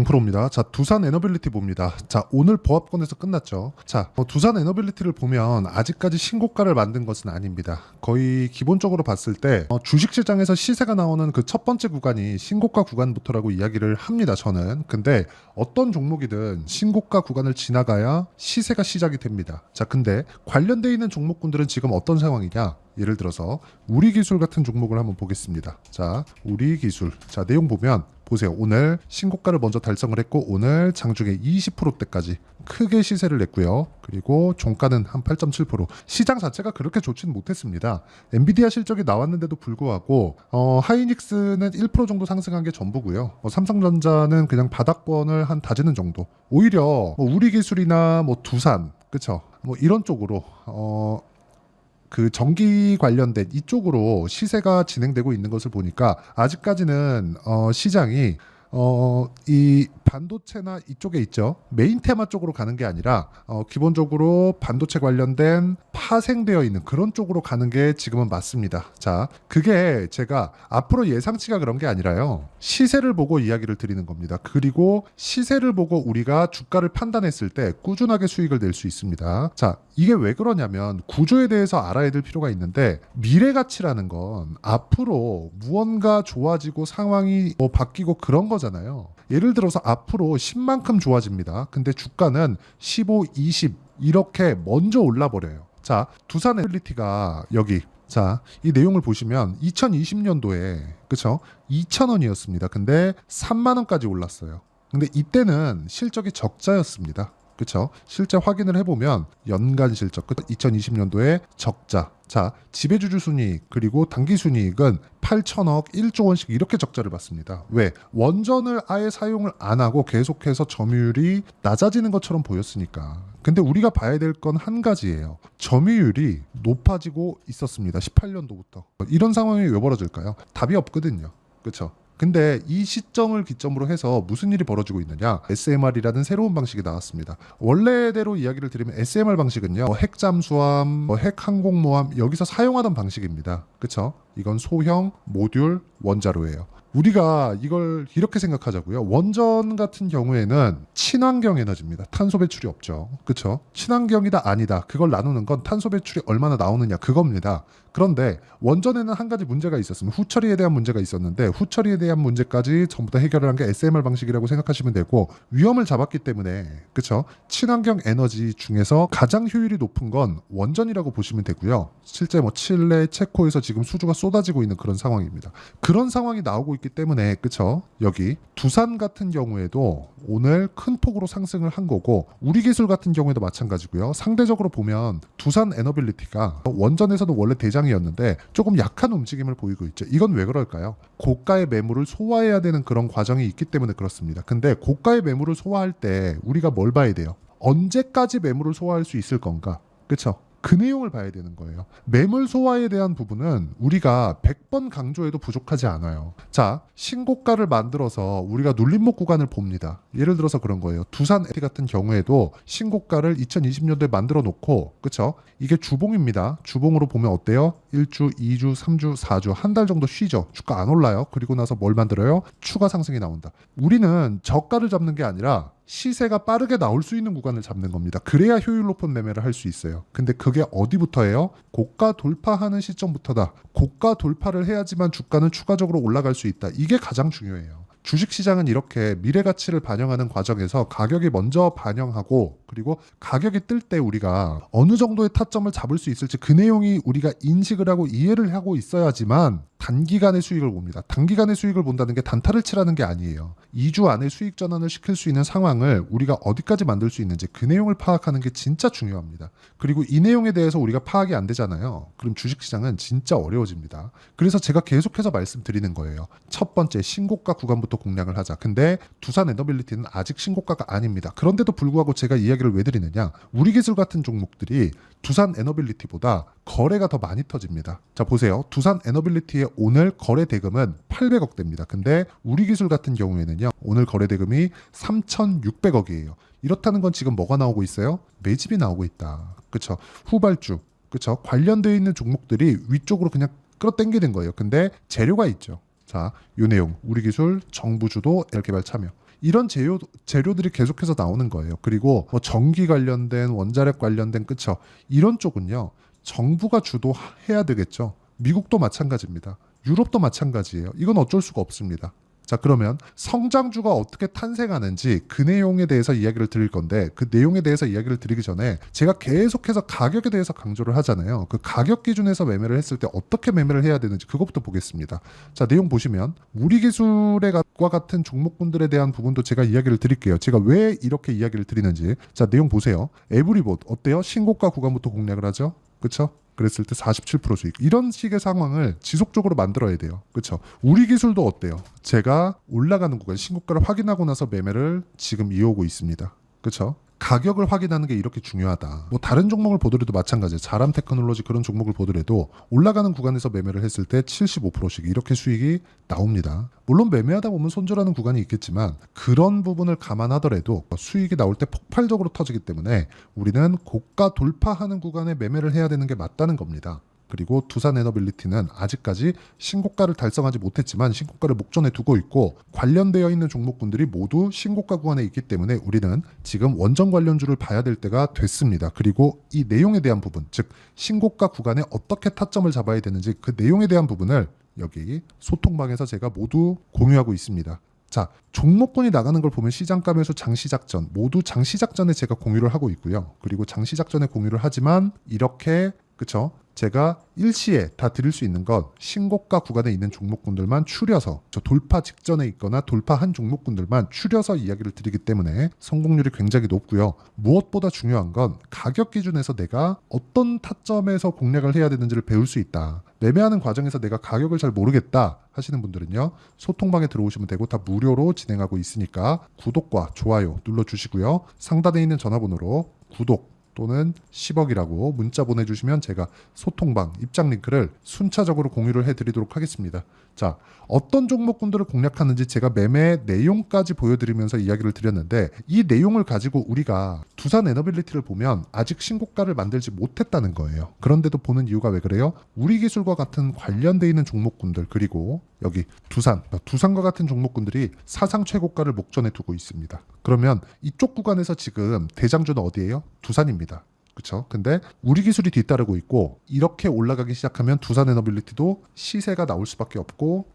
양프로입니다. 자, 두산 에너빌리티 봅니다. 자, 오늘 보합권에서 끝났죠. 자, 두산 에너빌리티를 보면 아직까지 신고가를 만든 것은 아닙니다. 거의 기본적으로 봤을 때 주식시장에서 시세가 나오는 그 첫 번째 구간이 신고가 구간부터라고 이야기를 합니다. 저는. 근데 어떤 종목이든 신고가 구간을 지나가야 시세가 시작이 됩니다. 자, 근데 관련돼 있는 종목군들은 지금 어떤 상황이냐? 예를 들어서 우리기술 같은 종목을 한번 보겠습니다. 자, 우리기술. 자, 내용 보면 보세요. 오늘 신고가를 먼저 달성을 했고 오늘 장중에 20%대까지 크게 시세를 냈고요. 그리고 종가는 한 8.7%. 시장 자체가 그렇게 좋지는 못했습니다. 엔비디아 실적이 나왔는데도 불구하고 하이닉스는 1% 정도 상승한 게 전부고요. 삼성전자는 그냥 바닥권을 한 다지는 정도. 오히려 우리기술이나 두산, 그쵸? 이런 쪽으로 그 전기 관련된 이쪽으로 시세가 진행되고 있는 것을 보니까 아직까지는 시장이 이 반도체나 이쪽에 있죠. 메인 테마 쪽으로 가는 게 아니라 기본적으로 반도체 관련된 파생되어 있는 그런 쪽으로 가는 게 지금은 맞습니다. 자, 그게 제가 앞으로 예상치가 그런 게 아니라요. 시세를 보고 이야기를 드리는 겁니다. 그리고 시세를 보고 우리가 주가를 판단했을 때 꾸준하게 수익을 낼 수 있습니다. 자, 이게 왜 그러냐면 구조에 대해서 알아야 될 필요가 있는데 미래 가치라는 건 앞으로 무언가 좋아지고 상황이 바뀌고 그런 거잖아요. 예를 들어서 앞으로 10만큼 좋아집니다. 근데 주가는 15, 20 이렇게 먼저 올라버려요. 자, 두산 에너빌리티가 여기 자, 이 내용을 보시면 2020년도에 그쵸? 2,000원이었습니다. 근데 3만 원까지 올랐어요. 근데 이때는 실적이 적자였습니다. 그쵸? 실제 확인을 해보면 연간 실적 2020년도에 적자. 자, 지배주주 순이익 그리고 당기 순이익은 8천억 1조 원씩 이렇게 적자를 봤습니다. 왜? 원전을 아예 사용을 안 하고 계속해서 점유율이 낮아지는 것처럼 보였으니까. 근데 우리가 봐야 될 건 한 가지예요. 점유율이 높아지고 있었습니다. 18년도부터. 이런 상황이 왜 벌어질까요? 답이 없거든요. 그쵸? 근데 이 시점을 기점으로 해서 무슨 일이 벌어지고 있느냐? SMR이라는 새로운 방식이 나왔습니다. 원래대로 이야기를 드리면 SMR 방식은요. 핵 잠수함, 핵 항공모함 여기서 사용하던 방식입니다. 그쵸? 이건 소형 모듈 원자로예요. 우리가 이걸 이렇게 생각하자고요. 원전 같은 경우에는 친환경 에너지입니다. 탄소 배출이 없죠. 그렇죠? 친환경이다 아니다. 그걸 나누는 건 탄소 배출이 얼마나 나오느냐 그겁니다. 그런데 원전에는 한 가지 문제가 있었습니다. 후처리에 대한 문제가 있었는데 후처리에 대한 문제까지 전부 다 해결을 한 게 SMR 방식이라고 생각하시면 되고 위험을 잡았기 때문에 그렇죠? 친환경 에너지 중에서 가장 효율이 높은 건 원전이라고 보시면 되고요. 실제 칠레, 체코에서 지금 수주가 쏟아지고 있는 그런 상황입니다. 그런 상황이 나오고 있기 때문에 그쵸? 여기 두산 같은 경우에도 오늘 큰 폭으로 상승을 한 거고 우리기술 같은 경우에도 마찬가지고요. 상대적으로 보면 두산 에너빌리티가 원전에서도 원래 대장이었는데 조금 약한 움직임을 보이고 있죠. 이건 왜 그럴까요? 고가의 매물을 소화해야 되는 그런 과정이 있기 때문에 그렇습니다. 근데 고가의 매물을 소화할 때 우리가 뭘 봐야 돼요? 언제까지 매물을 소화할 수 있을 건가? 그쵸? 그 내용을 봐야 되는 거예요. 매물 소화에 대한 부분은 우리가 100번 강조해도 부족하지 않아요. 자, 신고가를 만들어서 우리가 눌림목 구간을 봅니다. 예를 들어서 그런 거예요. 두산 에너빌리티 같은 경우에도 신고가를 2020년도에 만들어 놓고 그쵸? 이게 주봉입니다. 주봉으로 보면 어때요? 1주, 2주, 3주, 4주 한 달 정도 쉬죠. 주가 안 올라요. 그리고 나서 뭘 만들어요? 추가 상승이 나온다. 우리는 저가를 잡는 게 아니라 시세가 빠르게 나올 수 있는 구간을 잡는 겁니다. 그래야 효율 높은 매매를 할 수 있어요. 근데 그게 어디부터예요? 고가 돌파하는 시점부터다. 고가 돌파를 해야지만 주가는 추가적으로 올라갈 수 있다. 이게 가장 중요해요. 주식시장은 이렇게 미래 가치를 반영하는 과정에서 가격이 먼저 반영하고 그리고 가격이 뜰 때 우리가 어느 정도의 타점을 잡을 수 있을지 그 내용이 우리가 인식을 하고 이해를 하고 있어야지만 단기간의 수익을 봅니다. 단기간의 수익을 본다는 게 단타를 치라는 게 아니에요. 2주 안에 수익 전환을 시킬 수 있는 상황을 우리가 어디까지 만들 수 있는지 그 내용을 파악하는 게 진짜 중요합니다. 그리고 이 내용에 대해서 우리가 파악이 안 되잖아요. 그럼 주식시장은 진짜 어려워집니다. 그래서 제가 계속해서 말씀드리는 거예요. 첫 번째 신고가 구간부터 공략을 하자. 근데 두산 에너빌리티는 아직 신고가가 아닙니다. 그런데도 불구하고 제가 이야기를 왜 드리느냐. 우리기술 같은 종목들이 두산 에너빌리티보다 거래가 더 많이 터집니다. 자, 보세요. 두산 에너빌리티의 오늘 거래 대금은 800억대입니다. 근데 우리기술 같은 경우에는요. 오늘 거래 대금이 3,600억이에요. 이렇다는 건 지금 뭐가 나오고 있어요? 매집이 나오고 있다. 그렇죠? 후발주. 그렇죠? 관련되어 있는 종목들이 위쪽으로 그냥 끌어당기는 거예요. 근데 재료가 있죠. 자, 이 내용. 우리기술 정부 주도 L개발 참여. 이런 재료들이 계속해서 나오는 거예요. 그리고 뭐 전기 관련된 원자력 관련된 그쵸? 이런 쪽은요. 정부가 주도해야 되겠죠. 미국도 마찬가지입니다. 유럽도 마찬가지예요. 이건 어쩔 수가 없습니다. 자, 그러면 성장주가 어떻게 탄생하는지 그 내용에 대해서 이야기를 드릴 건데, 그 내용에 대해서 이야기를 드리기 전에 제가 계속해서 가격에 대해서 강조를 하잖아요. 그 가격 기준에서 매매를 했을 때 어떻게 매매를 해야 되는지 그것부터 보겠습니다. 자, 내용 보시면 우리 기술과 같은 종목군들에 대한 부분도 제가 이야기를 드릴게요. 제가 왜 이렇게 이야기를 드리는지. 자, 내용 보세요. 에브리봇 어때요? 신고가 구간부터 공략을 하죠. 그렇죠? 그랬을 때 47% 수익. 이런 식의 상황을 지속적으로 만들어야 돼요. 그렇죠? 우리 기술도 어때요? 제가 올라가는 구간 신고가를 확인하고 나서 매매를 지금 이어오고 있습니다. 그렇죠? 가격을 확인하는 게 이렇게 중요하다. 뭐 다른 종목을 보더라도 마찬가지예요. 자람 테크놀로지 그런 종목을 보더라도 올라가는 구간에서 매매를 했을 때 75%씩 이렇게 수익이 나옵니다. 물론 매매하다 보면 손절하는 구간이 있겠지만 그런 부분을 감안하더라도 수익이 나올 때 폭발적으로 터지기 때문에 우리는 고가 돌파하는 구간에 매매를 해야 되는 게 맞다는 겁니다. 그리고 두산에너빌리티는 아직까지 신고가를 달성하지 못했지만 신고가를 목전에 두고 있고 관련되어 있는 종목군들이 모두 신고가 구간에 있기 때문에 우리는 지금 원전 관련주를 봐야 될 때가 됐습니다. 그리고 이 내용에 대한 부분, 즉 신고가 구간에 어떻게 타점을 잡아야 되는지 그 내용에 대한 부분을 여기 소통방에서 제가 모두 공유하고 있습니다. 자, 종목군이 나가는 걸 보면 시장가 매수 장시작전 모두 장시작전에 제가 공유를 하고 있고요. 그리고 장시작전에 공유를 하지만 이렇게 그쵸? 제가 일시에 다 드릴 수 있는 건 신고가 구간에 있는 종목군들만 추려서 저 돌파 직전에 있거나 돌파한 종목군들만 추려서 이야기를 드리기 때문에 성공률이 굉장히 높고요. 무엇보다 중요한 건 가격 기준에서 내가 어떤 타점에서 공략을 해야 되는지를 배울 수 있다. 매매하는 과정에서 내가 가격을 잘 모르겠다 하시는 분들은요. 소통방에 들어오시면 되고 다 무료로 진행하고 있으니까 구독과 좋아요 눌러주시고요. 상단에 있는 전화번호로 구독 또는 10억이라고 문자 보내주시면 제가 소통방 입장 링크를 순차적으로 공유를 해드리도록 하겠습니다. 자, 어떤 종목군들을 공략하는지 제가 매매 내용까지 보여드리면서 이야기를 드렸는데 이 내용을 가지고 우리가 두산에너빌리티를 보면 아직 신고가를 만들지 못했다는 거예요. 그런데도 보는 이유가 왜 그래요? 우리 기술과 같은 관련돼 있는 종목군들 그리고 여기 두산과 같은 종목군들이 사상 최고가를 목전에 두고 있습니다. 그러면 이쪽 구간에서 지금 대장주는 어디예요? 두산입니다. 그렇죠? 근데 우리 기술이 뒤따르고 있고 이렇게 올라가기 시작하면 두산에너빌리티도 시세가 나올 수밖에 없고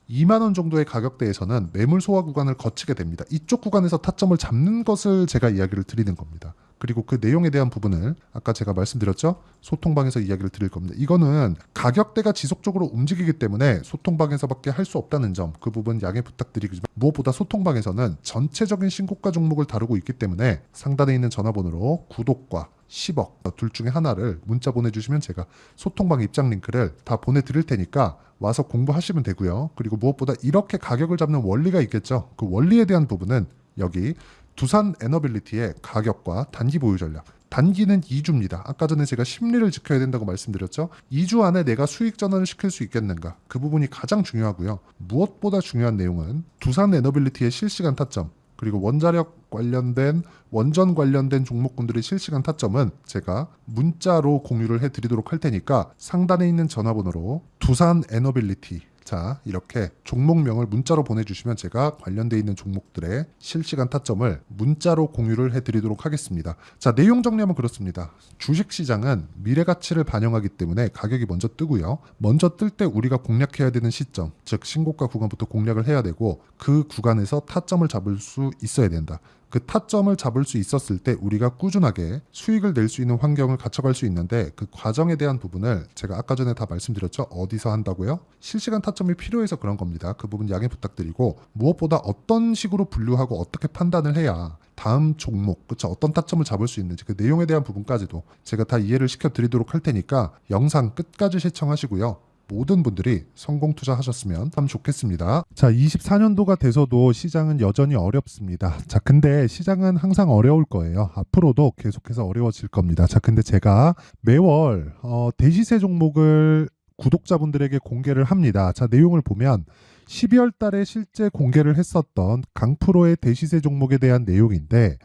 2만 원 정도의 가격대에서는 매물 소화 구간을 거치게 됩니다. 이쪽 구간에서 타점을 잡는 것을 제가 이야기를 드리는 겁니다. 그리고 그 내용에 대한 부분을 아까 제가 말씀드렸죠? 소통방에서 이야기를 드릴 겁니다. 이거는 가격대가 지속적으로 움직이기 때문에 소통방에서밖에 할 수 없다는 점, 그 부분 양해 부탁드리지만 무엇보다 소통방에서는 전체적인 신고가 종목을 다루고 있기 때문에 상단에 있는 전화번호로 구독과 10억 둘 중에 하나를 문자 보내주시면 제가 소통방 입장 링크를 다 보내드릴 테니까 와서 공부하시면 되고요. 그리고 무엇보다 이렇게 가격을 잡는 원리가 있겠죠. 그 원리에 대한 부분은 여기 두산에너빌리티의 가격과 단기 보유 전략. 단기는 2주입니다. 아까 전에 제가 심리를 지켜야 된다고 말씀드렸죠. 2주 안에 내가 수익 전환을 시킬 수 있겠는가. 그 부분이 가장 중요하고요. 무엇보다 중요한 내용은 두산에너빌리티의 실시간 타점 그리고 원자력 관련된 원전 관련된 종목군들의 실시간 타점은 제가 문자로 공유를 해드리도록 할 테니까 상단에 있는 전화번호로 두산에너빌리티 자 이렇게 종목명을 문자로 보내주시면 제가 관련돼 있는 종목들의 실시간 타점을 문자로 공유를 해드리도록 하겠습니다. 자 내용 정리하면 그렇습니다. 주식시장은 미래가치를 반영하기 때문에 가격이 먼저 뜨고요. 먼저 뜰 때 우리가 공략해야 되는 시점 즉 신고가 구간부터 공략을 해야 되고 그 구간에서 타점을 잡을 수 있어야 된다. 그 타점을 잡을 수 있었을 때 우리가 꾸준하게 수익을 낼 수 있는 환경을 갖춰갈 수 있는데 그 과정에 대한 부분을 제가 아까 전에 다 말씀드렸죠. 어디서 한다고요? 실시간 타점이 필요해서 그런 겁니다. 그 부분 양해 부탁드리고 무엇보다 어떤 식으로 분류하고 어떻게 판단을 해야 다음 종목, 그쵸? 어떤 타점을 잡을 수 있는지 그 내용에 대한 부분까지도 제가 다 이해를 시켜드리도록 할 테니까 영상 끝까지 시청하시고요. 모든 분들이 성공 투자하셨으면 참 좋겠습니다. 자, 24년도가 돼서도 시장은 여전히 어렵습니다. 자, 근데 시장은 항상 어려울 거예요. 앞으로도 계속해서 어려워질 겁니다. 자, 근데 제가 매월 대시세 종목을 구독자분들에게 공개를 합니다. 자, 내용을 보면 12월 달에 실제 공개를 했었던 강프로의 대시세 종목에 대한 내용인데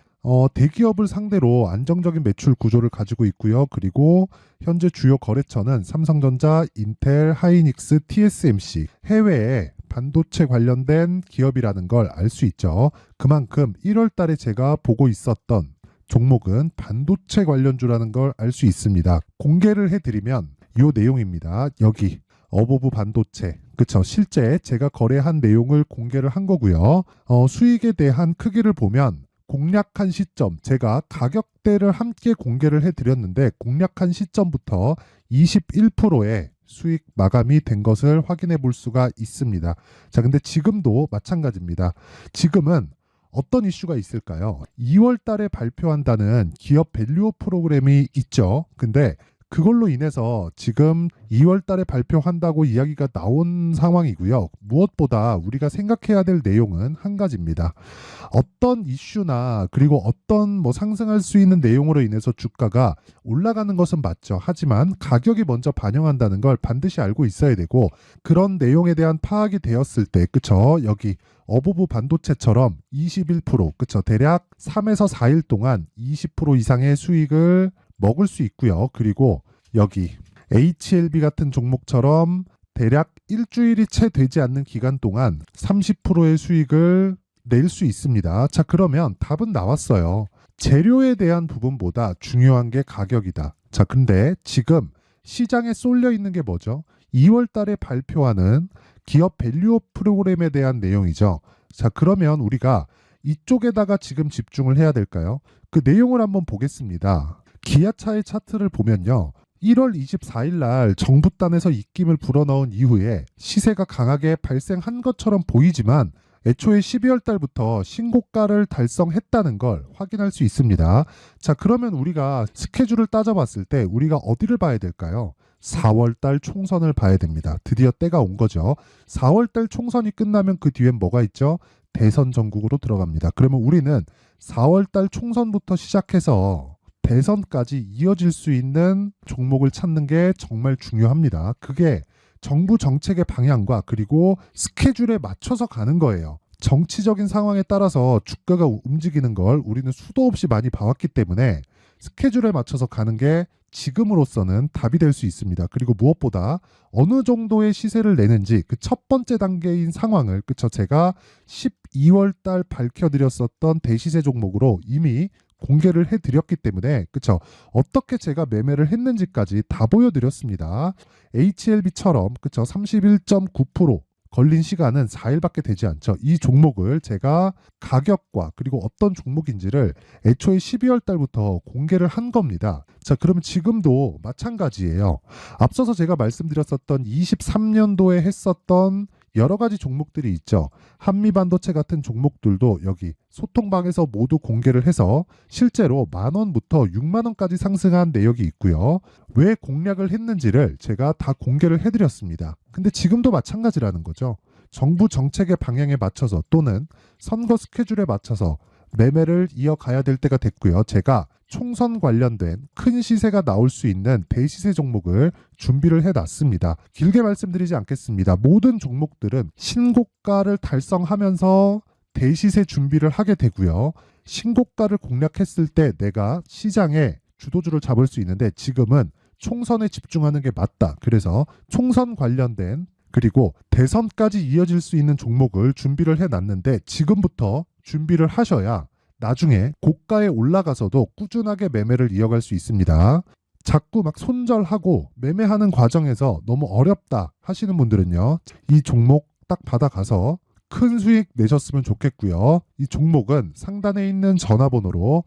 대기업을 상대로 안정적인 매출 구조를 가지고 있고요. 그리고 현재 주요 거래처는 삼성전자, 인텔, 하이닉스, TSMC 해외에 반도체 관련된 기업이라는 걸 알 수 있죠. 그만큼 1월 달에 제가 보고 있었던 종목은 반도체 관련주라는 걸 알 수 있습니다. 공개를 해드리면 이 내용입니다. 여기 어보브 반도체, 그쵸? 실제 제가 거래한 내용을 공개를 한 거고요. 수익에 대한 크기를 보면 공략한 시점, 제가 가격대를 함께 공개를 해드렸는데 공략한 시점부터 21%의 수익 마감이 된 것을 확인해 볼 수가 있습니다. 자, 근데 지금도 마찬가지입니다. 지금은 어떤 이슈가 있을까요? 2월 달에 발표한다는 기업 밸류업 프로그램이 있죠. 근데 그걸로 인해서 지금 2월 달에 발표한다고 이야기가 나온 상황이고요. 무엇보다 우리가 생각해야 될 내용은 한 가지입니다. 어떤 이슈나 그리고 어떤 상승할 수 있는 내용으로 인해서 주가가 올라가는 것은 맞죠. 하지만 가격이 먼저 반영한다는 걸 반드시 알고 있어야 되고, 그런 내용에 대한 파악이 되었을 때, 그쵸? 여기 어보브 반도체처럼 21%, 그쵸? 대략 3에서 4일 동안 20% 이상의 수익을 먹을 수 있고요. 그리고 여기 HLB 같은 종목처럼 대략 일주일이 채 되지 않는 기간 동안 30%의 수익을 낼 수 있습니다. 자, 그러면 답은 나왔어요. 재료에 대한 부분보다 중요한 게 가격이다. 자, 근데 지금 시장에 쏠려 있는 게 뭐죠? 2월 달에 발표하는 기업 밸류업 프로그램에 대한 내용이죠. 자, 그러면 우리가 이쪽에다가 지금 집중을 해야 될까요? 그 내용을 한번 보겠습니다. 기아차의 차트를 보면요. 1월 24일 날 정부단에서 입김을 불어넣은 이후에 시세가 강하게 발생한 것처럼 보이지만 애초에 12월 달부터 신고가를 달성했다는 걸 확인할 수 있습니다. 자, 그러면 우리가 스케줄을 따져봤을 때 우리가 어디를 봐야 될까요? 4월 달 총선을 봐야 됩니다. 드디어 때가 온 거죠. 4월 달 총선이 끝나면 그 뒤엔 뭐가 있죠? 대선 전국으로 들어갑니다. 그러면 우리는 4월 달 총선부터 시작해서 대선까지 이어질 수 있는 종목을 찾는 게 정말 중요합니다. 그게 정부 정책의 방향과 그리고 스케줄에 맞춰서 가는 거예요. 정치적인 상황에 따라서 주가가 움직이는 걸 우리는 수도 없이 많이 봐왔기 때문에 스케줄에 맞춰서 가는 게 지금으로서는 답이 될 수 있습니다. 그리고 무엇보다 어느 정도의 시세를 내는지 그 첫 번째 단계인 상황을, 그쵸? 제가 12월 달 밝혀드렸었던 대시세 종목으로 이미 공개를 해드렸기 때문에, 그쵸? 어떻게 제가 매매를 했는지까지 다 보여드렸습니다. HLB처럼, 그쵸? 31.9% 걸린 시간은 4일밖에 되지 않죠. 이 종목을 제가 가격과 그리고 어떤 종목인지를 애초에 12월 달부터 공개를 한 겁니다. 자, 그러면 지금도 마찬가지예요. 앞서서 제가 말씀드렸었던 23년도에 했었던 여러 가지 종목들이 있죠. 한미반도체 같은 종목들도 여기 소통방에서 모두 공개를 해서 실제로 10,000원부터 60,000원까지 상승한 내역이 있고요. 왜 공략을 했는지를 제가 다 공개를 해드렸습니다. 근데 지금도 마찬가지라는 거죠. 정부 정책의 방향에 맞춰서 또는 선거 스케줄에 맞춰서 매매를 이어가야 될 때가 됐고요. 제가 총선 관련된 큰 시세가 나올 수 있는 대시세 종목을 준비를 해놨습니다. 길게 말씀드리지 않겠습니다. 모든 종목들은 신고가를 달성하면서 대시세 준비를 하게 되고요. 신고가를 공략했을 때 내가 시장에 주도주를 잡을 수 있는데 지금은 총선에 집중하는 게 맞다. 그래서 총선 관련된 그리고 대선까지 이어질 수 있는 종목을 준비를 해놨는데 지금부터 준비를 하셔야 나중에 고가에 올라가서도 꾸준하게 매매를 이어갈 수 있습니다. 자꾸 막 손절하고 매매하는 과정에서 너무 어렵다 하시는 분들은요. 이 종목 딱 받아가서 큰 수익 내셨으면 좋겠고요. 이 종목은 상단에 있는 전화번호로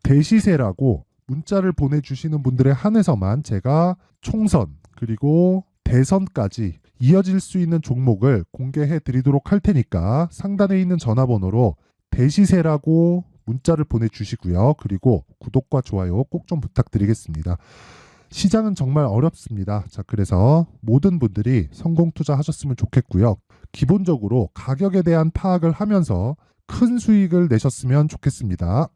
대시세라고 문자를 보내주시는 분들에 한해서만 제가 총선 그리고 대선까지 이어질 수 있는 종목을 공개해 드리도록 할 테니까 상단에 있는 전화번호로 대시세라고 문자를 보내주시고요. 그리고 구독과 좋아요 꼭 좀 부탁드리겠습니다. 시장은 정말 어렵습니다. 자, 그래서 모든 분들이 성공 투자하셨으면 좋겠고요. 기본적으로 가격에 대한 파악을 하면서 큰 수익을 내셨으면 좋겠습니다.